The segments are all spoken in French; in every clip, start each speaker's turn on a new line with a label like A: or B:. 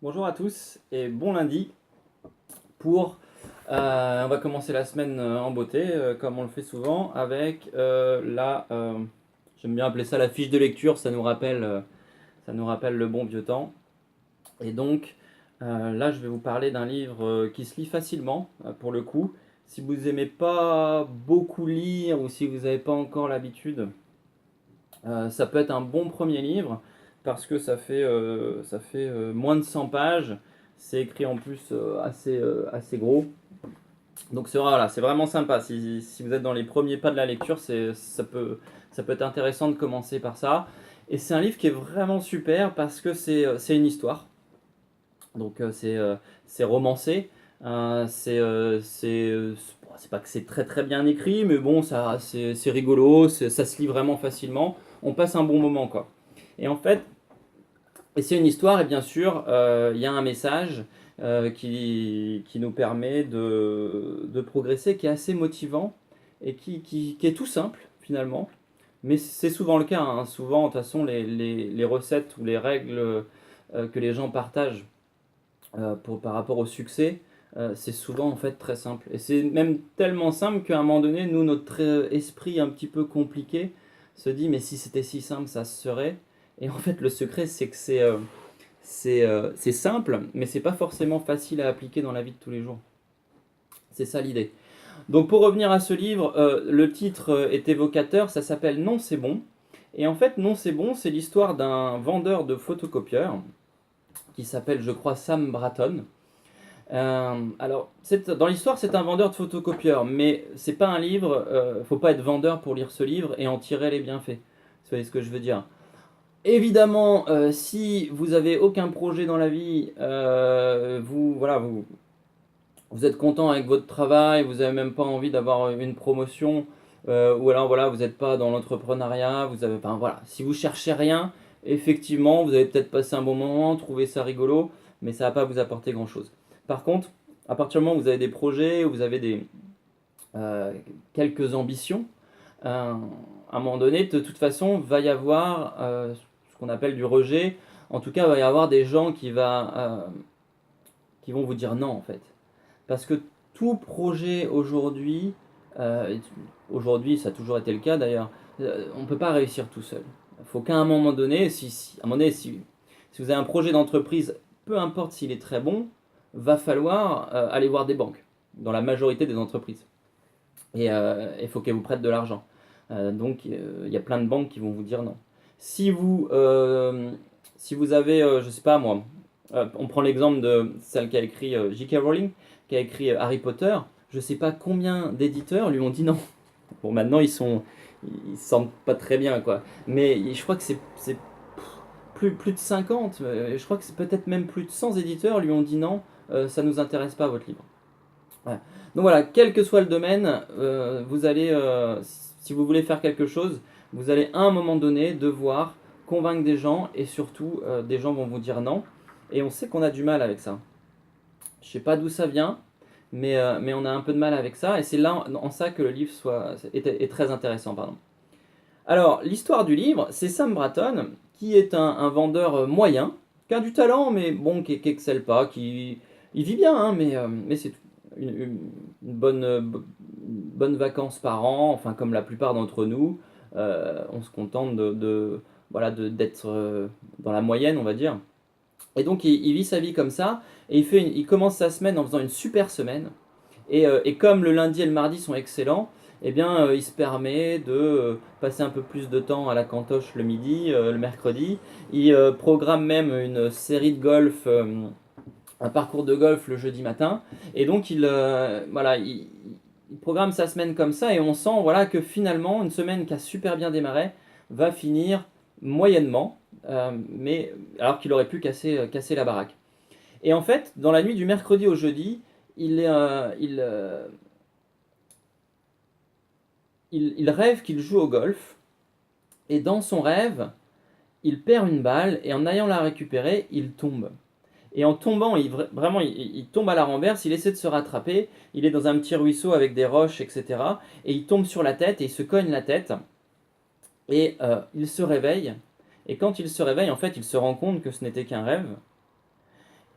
A: Bonjour à tous et bon lundi pour... on va commencer la semaine en beauté, comme on le fait souvent, avec j'aime bien appeler ça la fiche de lecture, ça nous rappelle le bon vieux temps. Et donc là, je vais vous parler d'un livre qui se lit facilement, pour le coup. Si vous n'aimez pas beaucoup lire ou si vous n'avez pas encore l'habitude, ça peut être un bon premier livre parce que ça fait moins de 100 pages. C'est écrit en plus assez gros. Donc voilà, c'est vraiment sympa. Si vous êtes dans les premiers pas de la lecture, ça peut être intéressant de commencer par ça. Et c'est un livre qui est vraiment super parce que c'est une histoire. Donc c'est romancé. C'est pas que c'est très très bien écrit, mais bon, c'est rigolo, ça se lit vraiment facilement. On passe un bon moment, quoi. Et en fait, c'est une histoire, et bien sûr, il y a un message qui nous permet de progresser, qui est assez motivant et qui est tout simple, finalement. Mais c'est souvent le cas, hein. Souvent, de toute façon, les recettes ou les règles que les gens partagent par rapport au succès, c'est souvent en fait très simple. Et c'est même tellement simple qu'à un moment donné, nous, notre esprit un petit peu compliqué se dit mais si c'était si simple, ça se serait. Et en fait, le secret, c'est que c'est simple, mais c'est pas forcément facile à appliquer dans la vie de tous les jours. C'est ça l'idée. Donc pour revenir à ce livre, le titre est évocateur, ça s'appelle Non, c'est bon. Et en fait, Non, c'est bon, c'est l'histoire d'un vendeur de photocopieurs qui s'appelle, je crois, Sam Bratton. Dans l'histoire, c'est un vendeur de photocopieurs, mais c'est pas un livre. Faut pas être vendeur pour lire ce livre et en tirer les bienfaits. Vous voyez ce que je veux dire? Évidemment, si vous avez aucun projet dans la vie, vous êtes content avec votre travail, vous avez même pas envie d'avoir une promotion, ou alors voilà, vous n'êtes pas dans l'entrepreneuriat, enfin voilà, si vous cherchez rien, effectivement, vous avez peut-être passé un bon moment, trouvé ça rigolo, mais ça va pas vous apporter grand-chose. Par contre, à partir du moment où vous avez des projets, où vous avez euh, quelques ambitions, à un moment donné, de toute façon, va y avoir ce qu'on appelle du rejet. En tout cas, il va y avoir des gens qui vont vous dire non, en fait. Parce que tout projet aujourd'hui, aujourd'hui ça a toujours été le cas d'ailleurs, on ne peut pas réussir tout seul. Il faut qu'à un moment donné, si vous avez un projet d'entreprise, peu importe s'il est très bon, va falloir aller voir des banques, dans la majorité des entreprises. Et il faut qu'elles vous prêtent de l'argent. Donc il y a plein de banques qui vont vous dire non. Si vous, si vous avez, je sais pas moi, on prend l'exemple de celle qui a écrit J.K. Rowling, qui a écrit Harry Potter. Je sais pas combien d'éditeurs lui ont dit non. Bon, maintenant ils se sentent pas très bien quoi. Mais je crois que c'est plus de 50. Je crois que c'est peut-être même plus de 100 éditeurs lui ont dit non. Ça nous intéresse pas votre livre. Ouais. Donc voilà, quel que soit le domaine, si vous voulez faire quelque chose, vous allez à un moment donné devoir convaincre des gens et surtout des gens vont vous dire non. Et on sait qu'on a du mal avec ça. Je sais pas d'où ça vient, mais on a un peu de mal avec ça et c'est là en ça que le livre est très intéressant. Pardon. Alors, l'histoire du livre, c'est Sam Bratton qui est un vendeur moyen, qui a du talent, mais bon, qui excelle pas, il vit bien, hein, mais c'est tout. Une bonne vacance par an, enfin comme la plupart d'entre nous, on se contente voilà, d'être dans la moyenne, on va dire. Et donc il vit sa vie comme ça, et il commence sa semaine en faisant une super semaine. Et comme le lundi et le mardi sont excellents, eh bien, il se permet de passer un peu plus de temps à la cantoche le midi, le mercredi. Il programme même une série de golf, un parcours de golf le jeudi matin. Et donc, il programme sa semaine comme ça et on sent voilà, que finalement, une semaine qui a super bien démarré va finir moyennement, mais alors qu'il aurait pu casser la baraque. Et en fait, dans la nuit du mercredi au jeudi, il, est, il rêve qu'il joue au golf et dans son rêve, il perd une balle et en allant la récupérer, il tombe. Et en tombant, il tombe à la renverse, il essaie de se rattraper, il est dans un petit ruisseau avec des roches, etc. Et il tombe sur la tête et il se cogne la tête. Et il se réveille. Et quand il se réveille, en fait, il se rend compte que ce n'était qu'un rêve.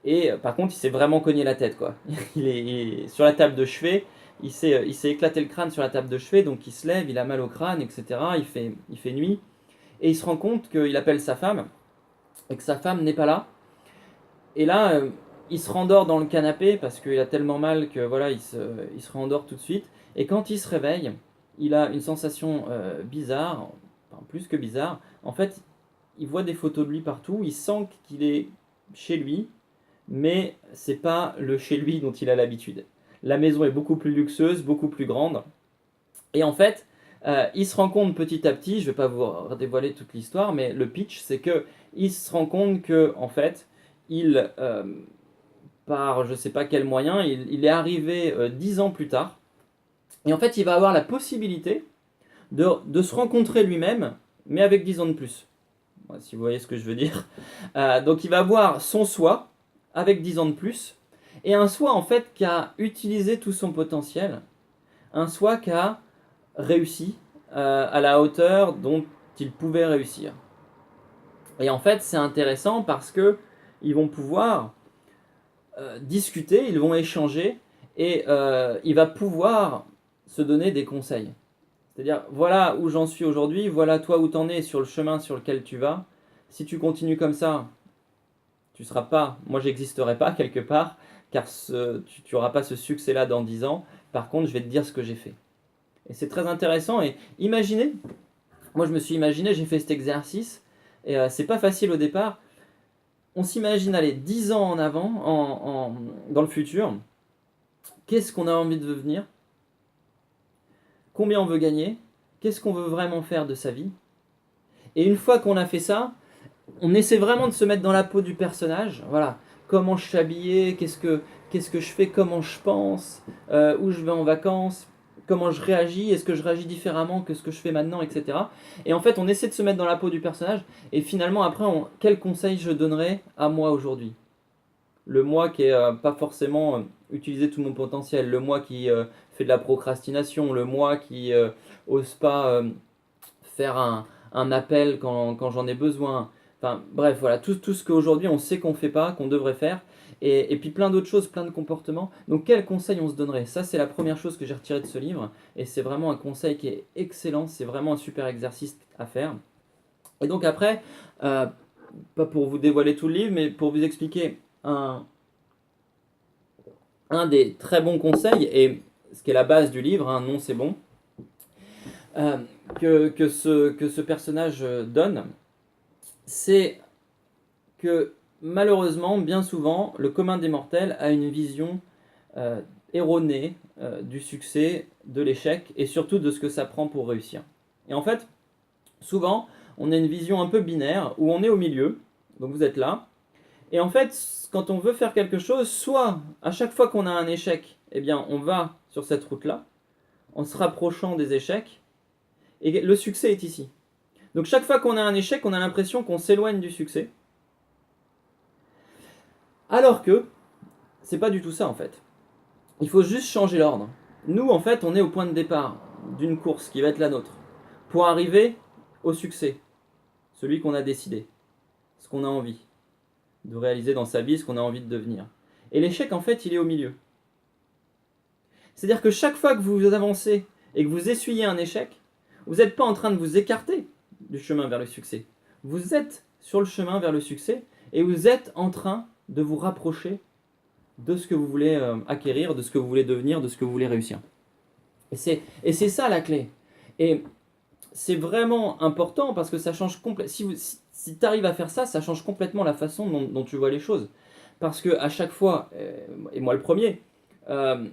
A: Et par contre, il s'est vraiment cogné la tête, quoi. Il est sur la table de chevet, il s'est éclaté le crâne sur la table de chevet, donc il se lève, il a mal au crâne, etc. Il fait nuit. Et il se rend compte qu'il appelle sa femme, et que sa femme n'est pas là. Et là, il se rendort dans le canapé, parce qu'il a tellement mal que voilà, il se rendort tout de suite. Et quand il se réveille, il a une sensation bizarre, enfin, plus que bizarre. En fait, il voit des photos de lui partout, il sent qu'il est chez lui, mais c'est pas le chez lui dont il a l'habitude. La maison est beaucoup plus luxueuse, beaucoup plus grande. Et en fait, il se rend compte petit à petit, je vais pas vous dévoiler toute l'histoire, mais le pitch, c'est que il se rend compte que en fait, il par je sais pas quel moyen, il est arrivé 10 ans plus tard. Et en fait, il va avoir la possibilité de se rencontrer lui-même, mais avec 10 ans de plus. Si vous voyez ce que je veux dire. Donc il va avoir son soi avec 10 ans de plus, et un soi en fait qui a utilisé tout son potentiel, un soi qui a réussi à la hauteur dont il pouvait réussir. Et en fait c'est intéressant parce que ils vont pouvoir discuter, ils vont échanger, et il va pouvoir se donner des conseils. C'est-à-dire, voilà où j'en suis aujourd'hui, voilà toi où t'en es sur le chemin sur lequel tu vas. Si tu continues comme ça, tu seras pas, moi j'existerai pas quelque part, car tu n'auras pas ce succès-là dans 10 ans. Par contre, je vais te dire ce que j'ai fait. Et c'est très intéressant. Et imaginez, moi je me suis imaginé, j'ai fait cet exercice, et c'est pas facile au départ. On s'imagine aller 10 ans en avant, dans le futur. Qu'est-ce qu'on a envie de devenir? Combien on veut gagner? Qu'est-ce qu'on veut vraiment faire de sa vie? Et une fois qu'on a fait ça, on essaie vraiment de se mettre dans la peau du personnage. Voilà, comment je suis habillé, qu'est-ce que je fais, comment je pense, où je vais en vacances, comment je réagis, est-ce que je réagis différemment que ce que je fais maintenant, etc. Et en fait, on essaie de se mettre dans la peau du personnage. Et finalement, après, quel conseil je donnerais à moi aujourd'hui? Le moi qui est pas forcément utilisé tout mon potentiel, le moi qui fait de la procrastination, le moi qui ose pas faire un appel quand j'en ai besoin. Enfin bref, voilà, tout ce qu'aujourd'hui on sait qu'on fait pas, qu'on devrait faire, et puis plein d'autres choses, plein de comportements. Donc quel conseil on se donnerait? Ça c'est la première chose que j'ai retirée de ce livre, et c'est vraiment un conseil qui est excellent, c'est vraiment un super exercice à faire. Et donc après, pas pour vous dévoiler tout le livre, mais pour vous expliquer un des très bons conseils, et ce qui est la base du livre, non c'est bon, euh, que ce personnage donne, c'est que malheureusement, bien souvent, le commun des mortels a une vision euh, erronée du succès, de l'échec, et surtout de ce que ça prend pour réussir. Et en fait, souvent, on a une vision un peu binaire, où on est au milieu, donc vous êtes là, et en fait, quand on veut faire quelque chose, soit à chaque fois qu'on a un échec, eh bien, on va sur cette route-là, en se rapprochant des échecs, et le succès est ici. Donc chaque fois qu'on a un échec, on a l'impression qu'on s'éloigne du succès, alors que c'est pas du tout ça en fait. Il faut juste changer l'ordre. Nous, en fait, on est au point de départ d'une course qui va être la nôtre, pour arriver au succès, celui qu'on a décidé, ce qu'on a envie de réaliser dans sa vie, ce qu'on a envie de devenir. Et l'échec, en fait, il est au milieu. C'est-à-dire que chaque fois que vous avancez et que vous essuyez un échec, vous n'êtes pas en train de vous écarter du chemin vers le succès. Vous êtes sur le chemin vers le succès, et vous êtes en train de vous rapprocher de ce que vous voulez acquérir, de ce que vous voulez devenir, de ce que vous voulez réussir. Et c'est ça la clé. Et c'est vraiment important parce que ça change complètement. Si tu arrives à faire ça, ça change complètement la façon dont tu vois les choses. Parce que à chaque fois, et moi le premier, euh,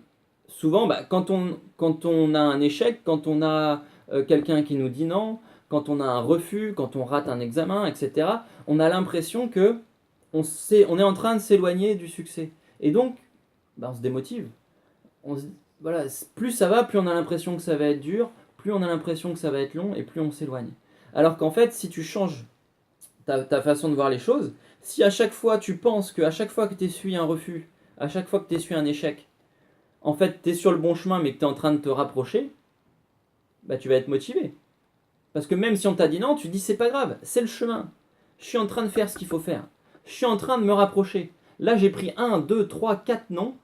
A: souvent, quand on a un échec, quand on a quelqu'un qui nous dit non, quand on a un refus, quand on rate un examen, etc., on a l'impression que on est en train de s'éloigner du succès. Et donc, on se démotive. Voilà, plus ça va, plus on a l'impression que ça va être dur, plus on a l'impression que ça va être long, et plus on s'éloigne. Alors qu'en fait, si tu changes ta façon de voir les choses, si à chaque fois tu penses qu'à chaque fois que tu essuies un refus, à chaque fois que tu essuies un échec, en fait tu es sur le bon chemin mais que tu es en train de te rapprocher, bah tu vas être motivé. Parce que même si on t'a dit non, tu dis c'est pas grave, c'est le chemin. Je suis en train de faire ce qu'il faut faire. Je suis en train de me rapprocher. Là, j'ai pris 1, 2, 3, 4 non,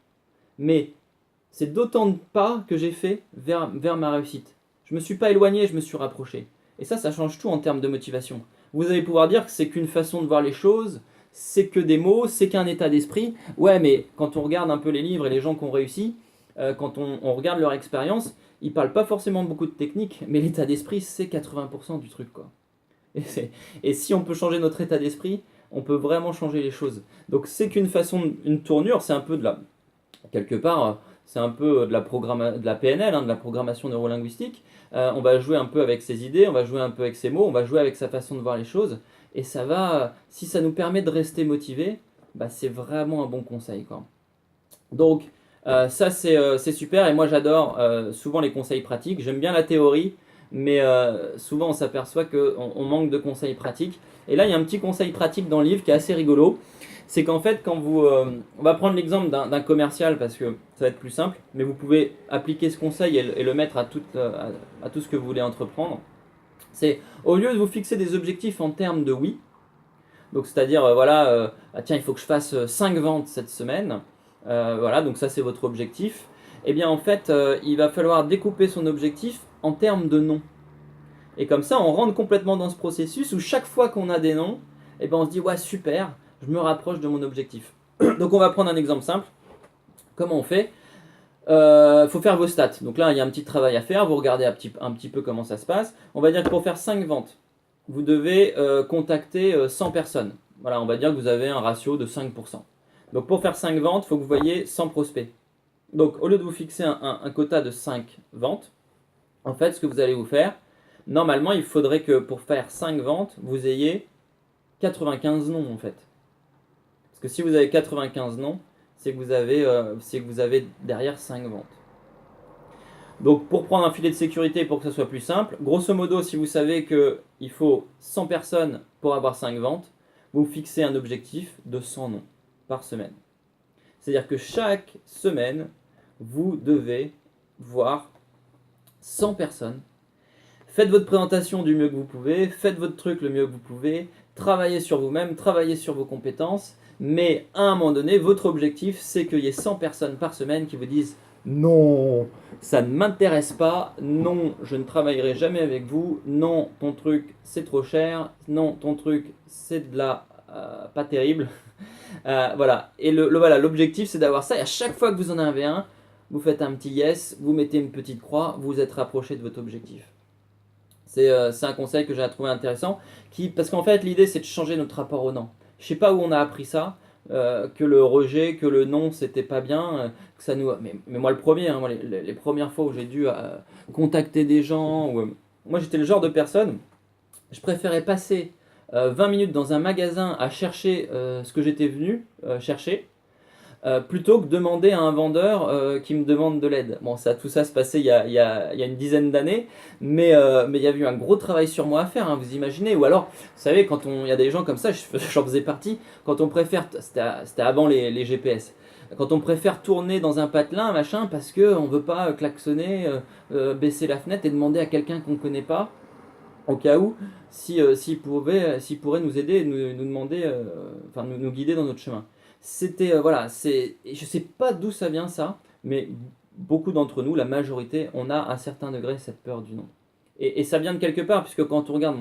A: mais c'est d'autant de pas que j'ai fait vers ma réussite. Je ne me suis pas éloigné, je me suis rapproché. Et ça change tout en termes de motivation. Vous allez pouvoir dire que c'est qu'une façon de voir les choses, c'est que des mots, c'est qu'un état d'esprit. Ouais, mais quand on regarde un peu les livres et les gens qui ont réussi, quand on regarde leur expérience, ils parlent pas forcément beaucoup de technique, mais l'état d'esprit, c'est 80% du truc, quoi. Et si on peut changer notre état d'esprit, on peut vraiment changer les choses. Donc c'est qu'une façon, une tournure, c'est un peu de la, quelque part, c'est un peu de la PNL, hein, de la programmation neurolinguistique. On va jouer un peu avec ses idées, on va jouer un peu avec ses mots, on va jouer avec sa façon de voir les choses. Et ça va, si ça nous permet de rester motivé, bah, c'est vraiment un bon conseil, quoi. Donc, ça, c'est super. Et moi, j'adore souvent les conseils pratiques. J'aime bien la théorie, mais souvent, on s'aperçoit qu'on manque de conseils pratiques. Et là, il y a un petit conseil pratique dans le livre qui est assez rigolo. C'est qu'en fait, quand vous. On va prendre l'exemple d'un commercial parce que ça va être plus simple, mais vous pouvez appliquer ce conseil et le mettre à tout ce que vous voulez entreprendre. C'est au lieu de vous fixer des objectifs en termes de oui, donc c'est-à-dire, voilà, ah, tiens, il faut que je fasse 5 ventes cette semaine. Voilà, donc ça c'est votre objectif. Eh bien en fait, il va falloir découper son objectif en termes de noms. Et comme ça, on rentre complètement dans ce processus où chaque fois qu'on a des noms, eh ben on se dit, ouais, super, je me rapproche de mon objectif. Donc on va prendre un exemple simple. Comment on fait? Faut faire vos stats. Donc là, il y a un petit travail à faire. Vous regardez un petit peu comment ça se passe. On va dire que pour faire 5 ventes, vous devez contacter 100 personnes. Voilà, on va dire que vous avez un ratio de 5%. Donc pour faire 5 ventes, il faut que vous voyez 100 prospects. Donc au lieu de vous fixer un quota de 5 ventes, en fait, ce que vous allez vous faire, normalement, il faudrait que pour faire 5 ventes, vous ayez 95 noms en fait. Parce que si vous avez 95 noms, c'est que vous avez derrière 5 ventes. Donc pour prendre un filet de sécurité pour que ça soit plus simple, grosso modo, si vous savez qu'il faut 100 personnes pour avoir 5 ventes, vous fixez un objectif de 100 noms par semaine. C'est-à-dire que chaque semaine, vous devez voir 100 personnes. Faites votre présentation du mieux que vous pouvez, faites votre truc le mieux que vous pouvez, travaillez sur vous-même, travaillez sur vos compétences, mais à un moment donné, votre objectif, c'est qu'il y ait 100 personnes par semaine qui vous disent non, ça ne m'intéresse pas, non, je ne travaillerai jamais avec vous, non, ton truc c'est trop cher, non, ton truc c'est de la pas terrible. Voilà, et voilà, l'objectif c'est d'avoir ça, et à chaque fois que vous en avez un, vous faites un petit yes, vous mettez une petite croix, vous êtes rapproché de votre objectif. C'est un conseil que j'ai trouvé intéressant, parce qu'en fait l'idée c'est de changer notre rapport au non. Je sais pas où on a appris ça, que le rejet, que le non c'était pas bien, que ça nous. Mais moi le premier, hein, moi, les premières fois où j'ai dû contacter des gens, moi j'étais le genre de personne, je préférais passer 20 minutes dans un magasin à chercher ce que j'étais venu chercher, plutôt que demander à un vendeur qui me demande de l'aide. Bon, tout ça se passait il y a une dizaine d'années, mais il y a eu un gros travail sur moi à faire, hein, vous imaginez. Ou alors, vous savez, il y a des gens comme ça, j'en faisais partie, quand on préfère, c'était avant les GPS, quand on préfère tourner dans un patelin, machin, parce qu'on ne veut pas klaxonner, baisser la fenêtre et demander à quelqu'un qu'on ne connaît pas, au cas où, s'il pourrait nous aider, nous demander, enfin nous guider dans notre chemin. Voilà, je sais pas d'où ça vient ça, mais beaucoup d'entre nous, la majorité, on a à un certain degré cette peur du non. Et ça vient de quelque part, puisque quand on regarde,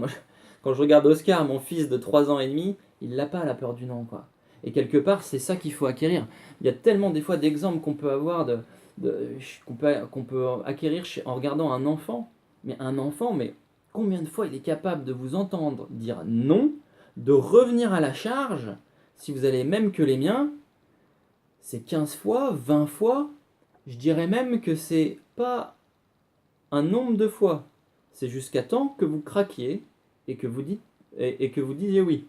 A: quand je regarde Oscar, mon fils de 3 ans et demi, il n'a pas la peur du non, quoi. Et quelque part, c'est ça qu'il faut acquérir. Il y a tellement des fois d'exemples qu'on peut avoir, qu'on peut acquérir en regardant un enfant. Mais combien de fois il est capable de vous entendre dire non, de revenir à la charge, si vous allez même que les miens, c'est 15 fois, 20 fois, je dirais même que c'est pas un nombre de fois, c'est jusqu'à temps que vous craquiez et que que vous disiez oui.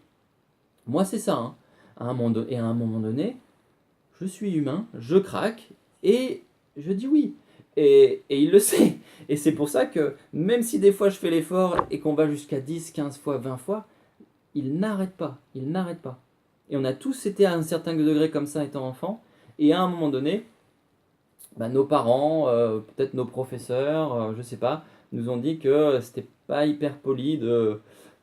A: Moi c'est ça, hein. À un moment donné, je suis humain, je craque et je dis oui. Et il le sait. Et c'est pour ça que même si des fois je fais l'effort et qu'on va jusqu'à 10, 15 fois, 20 fois, il n'arrête pas. Il n'arrête pas. Et on a tous été à un certain degré comme ça étant enfant. Et à un moment donné, bah, nos parents, peut-être nos professeurs, je sais pas, nous ont dit que c'était pas hyper poli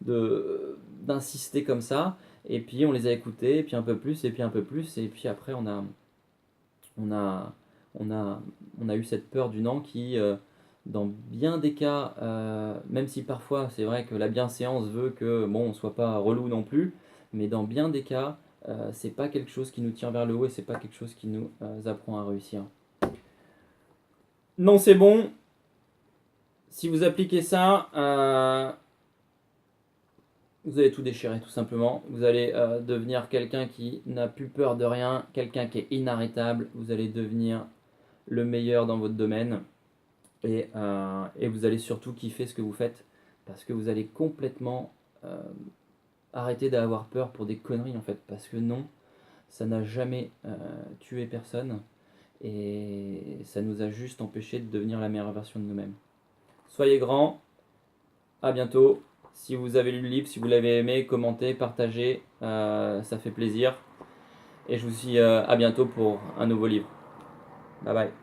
A: d'insister comme ça. Et puis on les a écoutés, et puis un peu plus, et puis un peu plus, et puis après on a, on a eu cette peur du non qui, dans bien des cas, même si parfois c'est vrai que la bienséance veut que bon, on soit pas relou non plus, mais dans bien des cas, c'est pas quelque chose qui nous tire vers le haut et c'est pas quelque chose qui nous apprend à réussir. Non, c'est bon. Si vous appliquez ça, vous allez tout déchirer tout simplement. Vous allez devenir quelqu'un qui n'a plus peur de rien, quelqu'un qui est inarrêtable. Vous allez devenir le meilleur dans votre domaine et vous allez surtout kiffer ce que vous faites parce que vous allez complètement arrêter d'avoir peur pour des conneries en fait. Parce que non, ça n'a jamais tué personne et ça nous a juste empêché de devenir la meilleure version de nous-mêmes. Soyez grands, à bientôt. Si vous avez lu le livre, si vous l'avez aimé, commentez, partagez, ça fait plaisir. Et je vous dis à bientôt pour un nouveau livre. Bye bye.